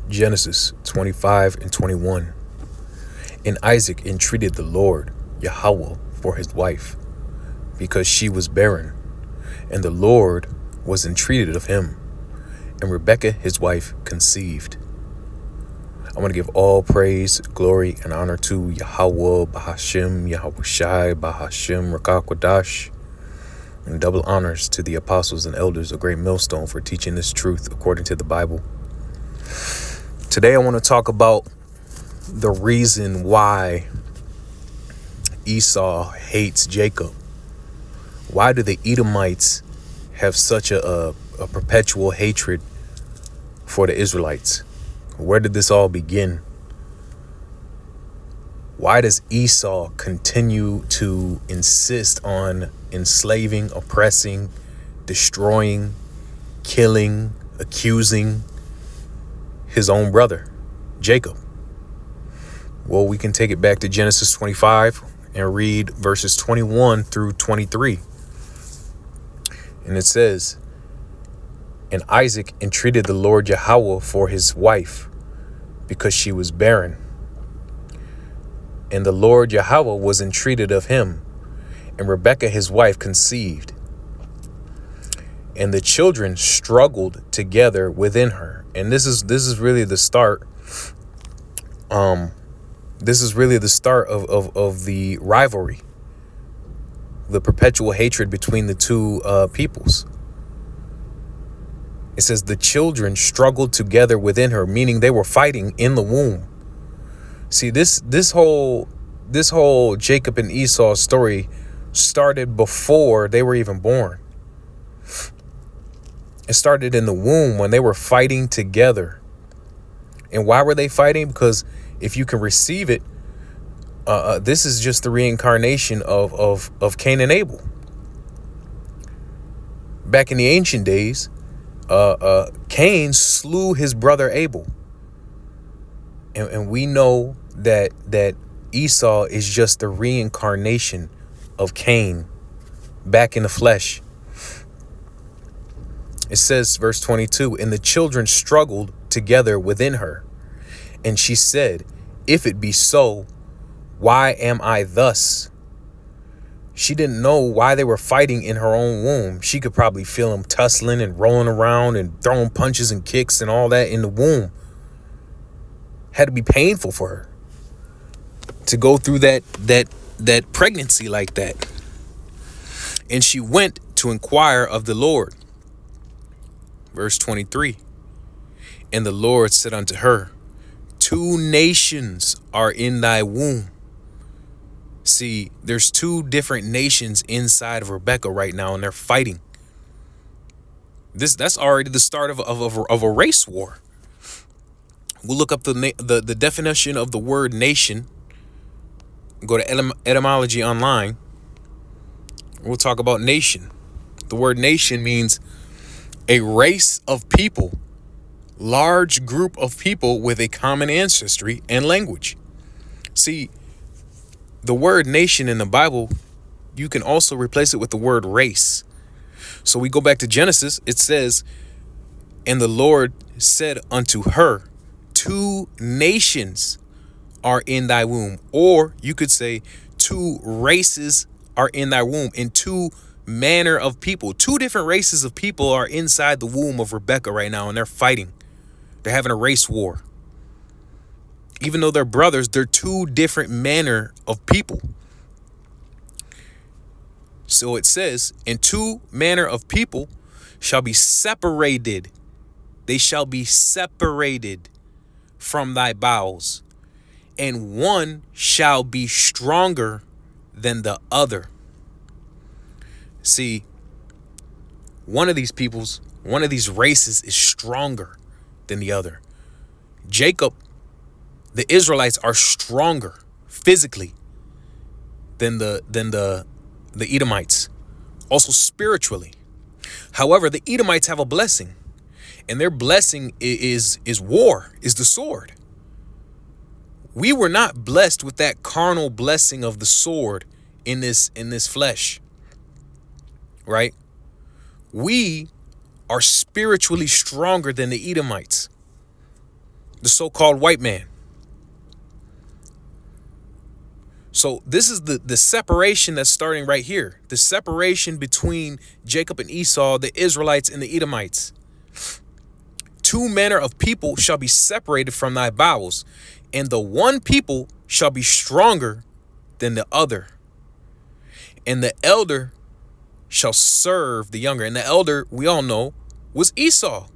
Genesis 25 and 21. And Isaac entreated the Lord Yahweh for his wife, because she was barren, and the Lord was entreated of him, and Rebekah his wife conceived. I want to give all praise, glory, and honor to Yahweh, Bahashim, Yahweh Shai, Bahashim, Rakakwadash, and double honors to the apostles and elders of Great Millstone for teaching this truth according to the Bible. Today I want to talk about the reason why Esau hates Jacob. Why do the Edomites have such a perpetual hatred for the Israelites? Where did this all begin? Why does Esau continue to insist on enslaving, oppressing, destroying, killing, accusing his own brother, Jacob? Well, we can take it back to Genesis 25 and read verses 21 through 23. And it says, and Isaac entreated the Lord Yahweh for his wife, because she was barren. And the Lord Yahweh was entreated of him, and Rebekah his wife conceived. And the children struggled together within her. And this is really the start. This is really the start of the rivalry, the perpetual hatred between the two peoples. It says the children struggled together within her, meaning they were fighting in the womb. See, this whole Jacob and Esau story started before they were even born. It started in the womb when they were fighting together. And why were they fighting? Because if you can receive it, this is just the reincarnation of Cain and Abel. Back in the ancient days, Cain slew his brother Abel. And we know that Esau is just the reincarnation of Cain back in the flesh. It says, verse 22, and the children struggled together within her. And she said, if it be so, why am I thus? She didn't know why they were fighting in her own womb. She could probably feel them tussling and rolling around and throwing punches and kicks and all that in the womb. Had to be painful for her to go through that pregnancy like that. And she went to inquire of the Lord. Verse 23. And the Lord said unto her, 2 nations are in thy womb. See, there's 2 different nations inside of Rebekah right now, and they're fighting. That's already the start of a race war. We'll look up the definition of the word nation. Go to etymology online. We'll talk about nation. The word nation means a race of people, large group of people with a common ancestry and language. See, the word nation in the Bible, you can also replace it with the word race. So we go back to Genesis. It says, and the Lord said unto her, 2 nations are in thy womb. Or you could say 2 races are in thy womb, and 2 manner of people. 2 different races of people are inside the womb of Rebekah right now, and they're fighting. They're having a race war. Even though they're brothers, they're 2 different manner of people. So it says, and 2 manner of people shall be separated. They shall be separated from thy bowels, and one shall be stronger than the other. See, one of these races is stronger than the other. Jacob, the Israelites are stronger physically than the Edomites, also spiritually. However, the Edomites have a blessing, and their blessing is war, is the sword. We were not blessed with that carnal blessing of the sword in this flesh, right? We are spiritually stronger than the Edomites. the so-called white man. So this is the separation that's starting right here. The separation between Jacob and Esau, the Israelites and the Edomites. Two manner of people shall be separated from thy bowels, and the one people shall be stronger than the other. And the elder shall serve the younger. And the elder, we all know, was Esau.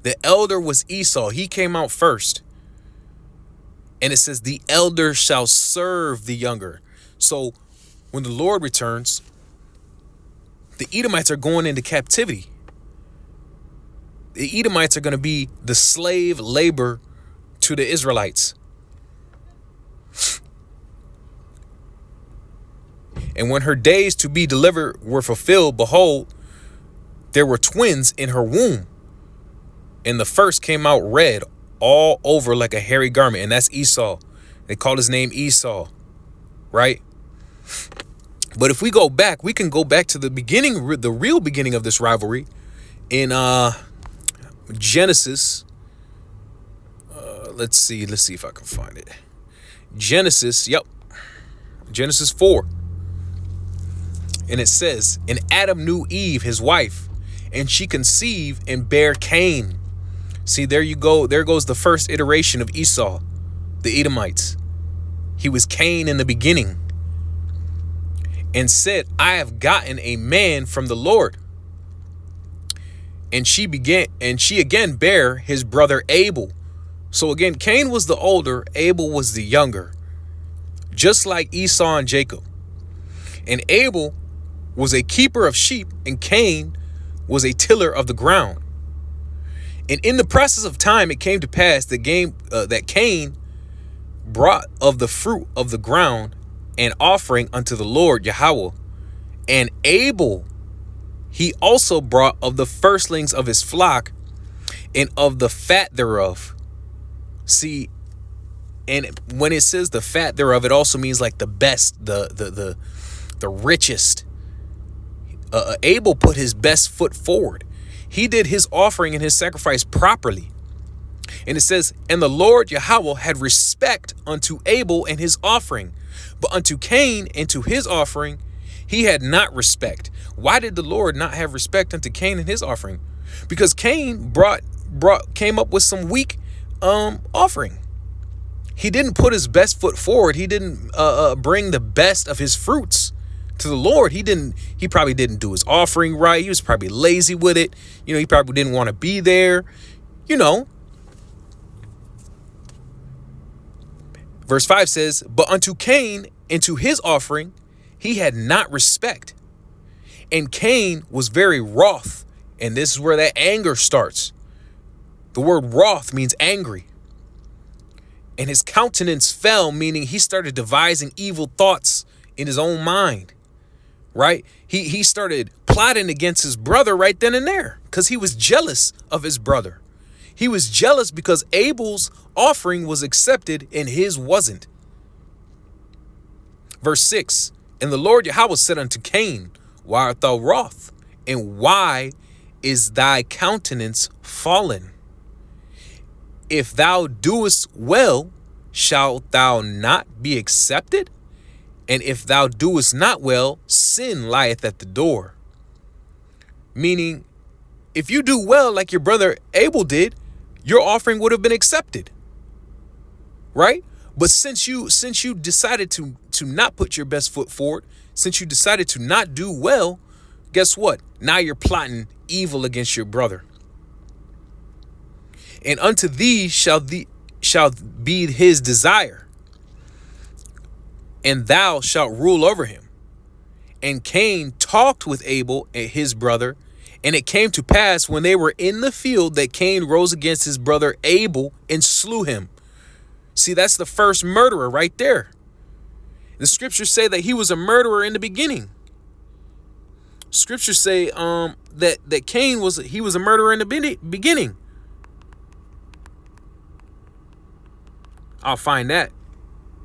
The elder was Esau. He came out first. And it says the elder shall serve the younger. So when the Lord returns, the Edomites are going into captivity. The Edomites are going to be the slave labor to the Israelites. And when her days to be delivered were fulfilled, behold, there were twins in her womb. And the first came out red all over like a hairy garment. And that's Esau. They call his name Esau, right? But if we go back, we can go back to the beginning, the real beginning of this rivalry in Genesis. Let's see if I can find it. Genesis 4. And it says, and Adam knew Eve, his wife, and she conceived and bare Cain. See, there you go. There goes the first iteration of Esau, the Edomites. He was Cain in the beginning. And said, I have gotten a man from the Lord. And she again bare his brother Abel. So again, Cain was the older, Abel was the younger. Just like Esau and Jacob. And Abel was a keeper of sheep, and Cain was a tiller of the ground. And in the process of time, it came to pass that Cain brought of the fruit of the ground an offering unto the Lord Yahweh. And Abel, he also brought of the firstlings of his flock and of the fat thereof. See, and when it says the fat thereof, it also means like the best, the richest. Abel put his best foot forward. He did his offering and his sacrifice properly. And it says, and the Lord Yahweh had respect unto Abel and his offering, but unto Cain and to his offering he had not respect. Why did the Lord not have respect unto Cain and his offering? Because Cain came up with some weak offering. He didn't put his best foot forward. He didn't bring the best of his fruits to the Lord. He probably didn't do his offering right. He was probably lazy with it. He probably didn't want to be there. Verse 5 says, but unto Cain and to his offering he had not respect. And Cain was very wroth. And this is where that anger starts. The word wroth means angry. And his countenance fell, meaning he started devising evil thoughts in his own mind. Right? He started plotting against his brother right then and there because he was jealous of his brother. He was jealous because Abel's offering was accepted and his wasn't. Verse 6, and the Lord Yahweh said unto Cain, why art thou wroth? And why is thy countenance fallen? If thou doest well, shalt thou not be accepted? And if thou doest not well, sin lieth at the door. Meaning, if you do well like your brother Abel did, your offering would have been accepted. Right? But since you decided to not put your best foot forward, since you decided to not do well, guess what? Now you're plotting evil against your brother. And unto thee shall be his desire, and thou shalt rule over him. And Cain talked with Abel, his brother, and it came to pass when they were in the field that Cain rose against his brother Abel and slew him. See, that's the first murderer right there. The scriptures say that he was a murderer in the beginning. Scriptures say that Cain was a murderer in the beginning. I'll find that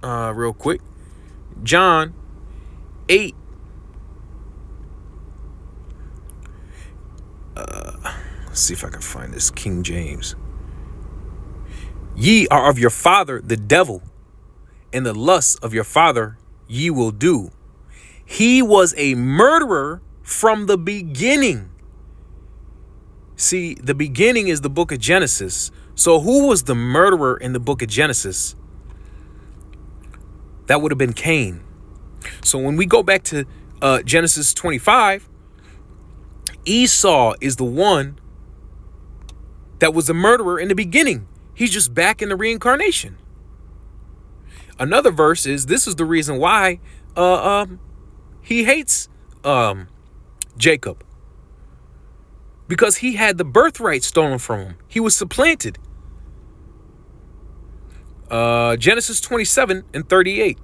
real quick. John 8. Let's see if I can find this King James. Ye are of your father the devil, and the lusts of your father ye will do. He was a murderer from the beginning. See, the beginning is the book of Genesis. So who was the murderer in the book of Genesis? That would have been Cain. So when we go back to Genesis 25, Esau is the one that was the murderer in the beginning. He's just back in the reincarnation. Another verse is, this is the reason why he hates Jacob. Because he had the birthright stolen from him. He was supplanted. Genesis 27:38.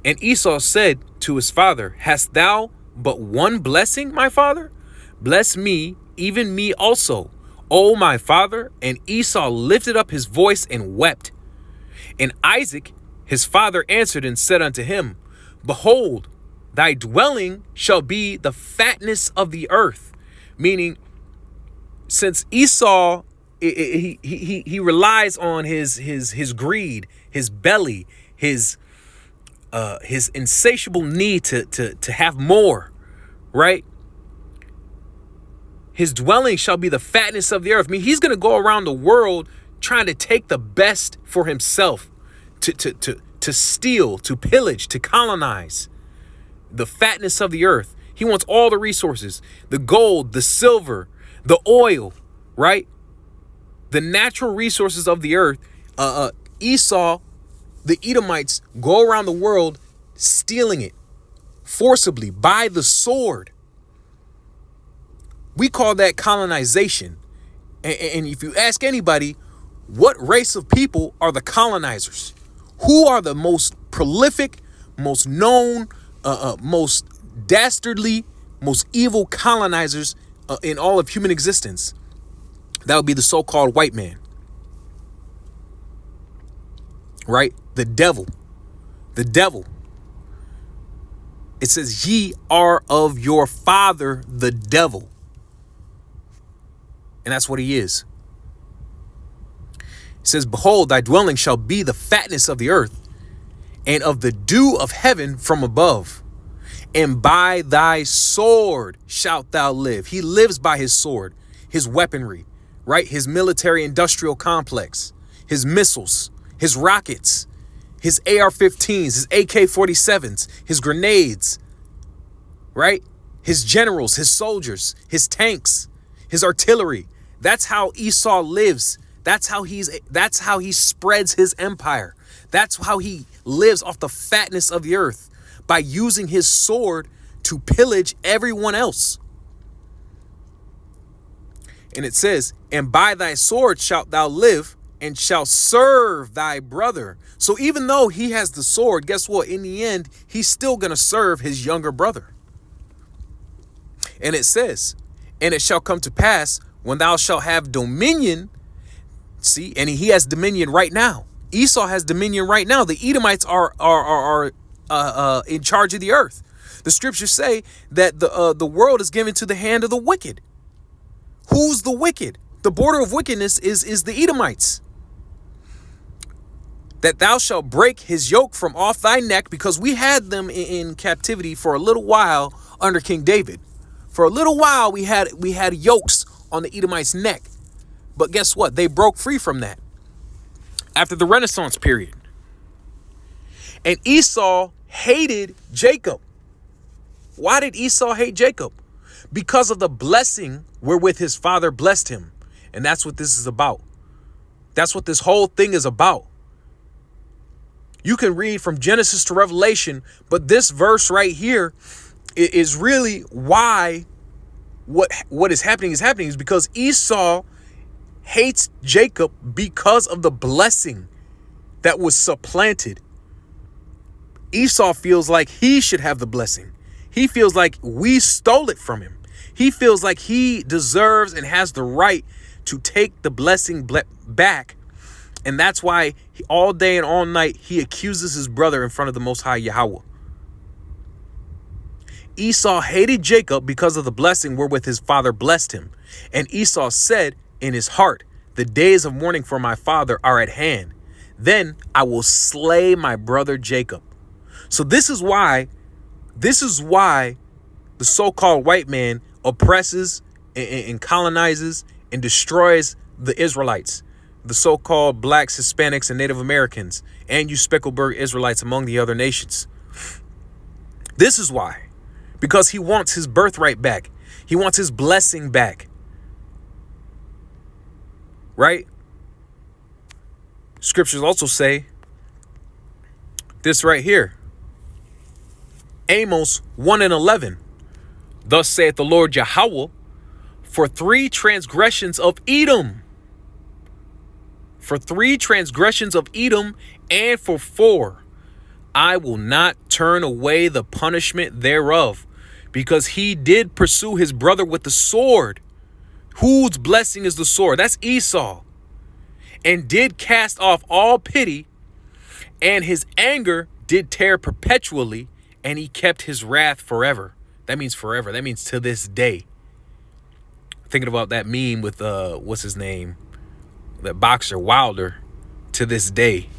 And Esau said to his father, hast thou but one blessing, my father? Bless me, even me also, O my father. And Esau lifted up his voice and wept. And Isaac, his father, answered and said unto him, behold, thy dwelling shall be the fatness of the earth. Meaning, since Esau, he relies on his greed, his belly, his insatiable need to have more, right? His dwelling shall be the fatness of the earth. I mean, he's going to go around the world trying to take the best for himself, to steal, to pillage, to colonize. The fatness of the earth. He wants all the resources, the gold, the silver, the oil, right? The natural resources of the earth. Esau, the Edomites, go around the world stealing it forcibly by the sword. We call that colonization. And if you ask anybody, what race of people are the colonizers? Who are the most prolific, most known, most dastardly, most evil colonizers in all of human existence? That would be the so-called white man. Right? The devil. The devil. It says, ye are of your father, the devil. And that's what he is. It says, behold, thy dwelling shall be the fatness of the earth, and of the dew of heaven from above. And by thy sword shalt thou live. He lives by his sword, his weaponry, right? His military industrial complex, his missiles, his rockets, his AR-15s, his AK-47s, his grenades, right? His generals, his soldiers, his tanks, his artillery. That's how Esau lives. That's how he spreads his empire. That's how he lives off the fatness of the earth, by using his sword to pillage everyone else. And it says, and by thy sword shalt thou live, and shalt serve thy brother. So even though he has the sword, guess what? In the end, he's still going to serve his younger brother. And it says, and it shall come to pass when thou shalt have dominion. See, and he has dominion right now. Esau has dominion right now. The Edomites are in charge of the earth. The scriptures say that the world is given to the hand of the wicked. Who's the wicked? The border of wickedness is the Edomites. That thou shalt break his yoke from off thy neck, because we had them in captivity for a little while under King David. For a little while we had yokes on the Edomites' neck. But guess what? They broke free from that after the Renaissance period. And Esau hated Jacob. Why did Esau hate Jacob? Because of the blessing wherewith his father blessed him. And that's what this is about. That's what this whole thing is about. You can read from Genesis to Revelation, but this verse right here is really why what is happening is because Esau hates Jacob because of the blessing that was supplanted. Esau feels like he should have the blessing. He feels like we stole it from him. He feels like he deserves and has the right to take the blessing back. And that's why all day and all night he accuses his brother in front of the Most High Yahweh. Esau hated Jacob because of the blessing wherewith his father blessed him. And Esau said in his heart, The days of mourning for my father are at hand. Then I will slay my brother Jacob. So this is why the so-called white man oppresses and colonizes and destroys the Israelites, the so-called blacks, Hispanics, and Native Americans, and you Speckelberg Israelites among the other nations. This is why. Because he wants his birthright back. He wants his blessing back. Right? Scriptures also say this right here. Amos 1:11. Thus saith the Lord Yahweh, for 3 transgressions of Edom. For 3 transgressions of Edom, and for 4, I will not turn away the punishment thereof, because he did pursue his brother with the sword. Whose blessing is the sword? That's Esau. And did cast off all pity, and his anger did tear perpetually, and he kept his wrath forever. That means forever. That means to this day. Thinking about that meme with what's his name? That boxer Wilder. To this day.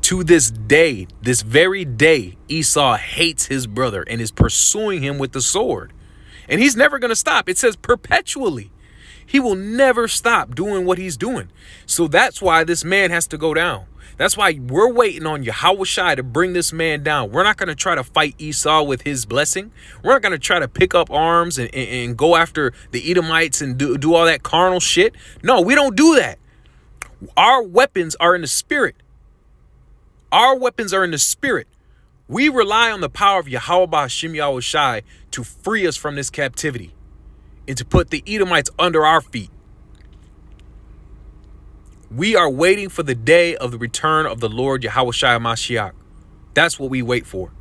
To this day, this very day, Esau hates his brother and is pursuing him with the sword. And he's never going to stop. It says perpetually. He will never stop doing what he's doing. So that's why this man has to go down. That's why we're waiting on Yahweh Shai to bring this man down. We're not going to try to fight Esau with his blessing. We're not going to try to pick up arms and go after the Edomites and do all that carnal shit. No, we don't do that. Our weapons are in the spirit. Our weapons are in the spirit. We rely on the power of Yahweh Ba'Hashem Yahweh Shai to free us from this captivity and to put the Edomites under our feet. We are waiting for the day of the return of the Lord Yahweh Shai Mashiach. That's what we wait for.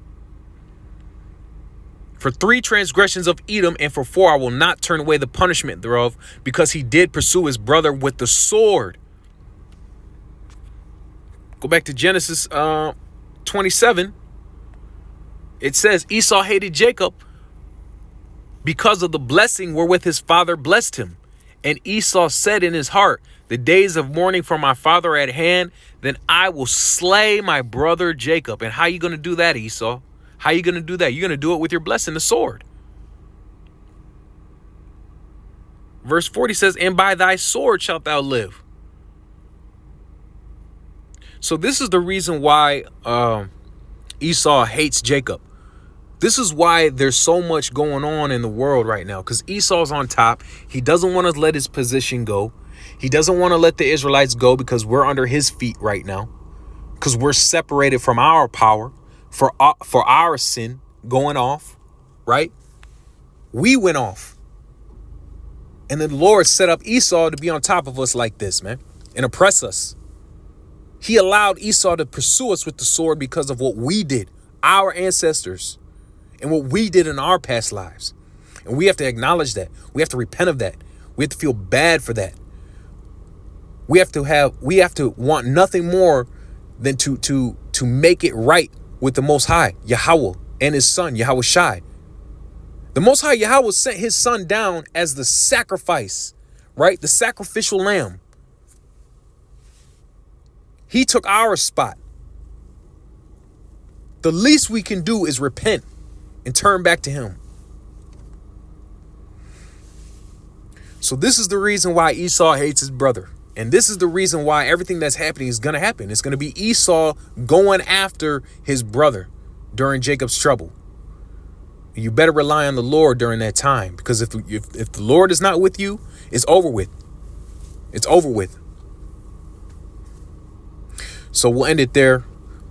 For 3 transgressions of Edom, and for 4 I will not turn away the punishment thereof, because he did pursue his brother with the sword. Go back to Genesis 27. It says Esau hated Jacob because of the blessing wherewith his father blessed him. And Esau said in his heart, the days of mourning for my father are at hand, then I will slay my brother Jacob. And how are you going to do that, Esau? How are you going to do that? You're going to do it with your blessing, the sword. Verse 40 says, and by thy sword shalt thou live. So this is the reason why Esau hates Jacob. This is why there's so much going on in the world right now, because Esau's on top. He doesn't want to let his position go. He doesn't want to let the Israelites go because we're under his feet right now, because we're separated from our power for our sin going off. Right? We went off. And then the Lord set up Esau to be on top of us like this, man, and oppress us. He allowed Esau to pursue us with the sword because of what we did, our ancestors, and what we did in our past lives. And we have to acknowledge that. We have to repent of that. We have to feel bad for that. We have to want nothing more than to make it right with the Most High, Yahweh, and his son, Yahweh Shai. The Most High Yahweh sent his son down as the sacrifice, right? The sacrificial lamb. He took our spot. The least we can do is repent and turn back to him. So this is the reason why Esau hates his brother. And this is the reason why everything that's happening is going to happen. It's going to be Esau going after his brother during Jacob's trouble. You better rely on the Lord during that time, because if the Lord is not with you, it's over with. It's over with. So we'll end it there.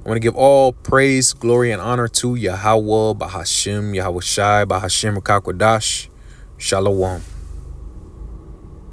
I want to give all praise, glory, and honor to Yahweh, Ba'Hashem, Yahweh Shai, Ba'Hashem Rakakwadash. Shalom.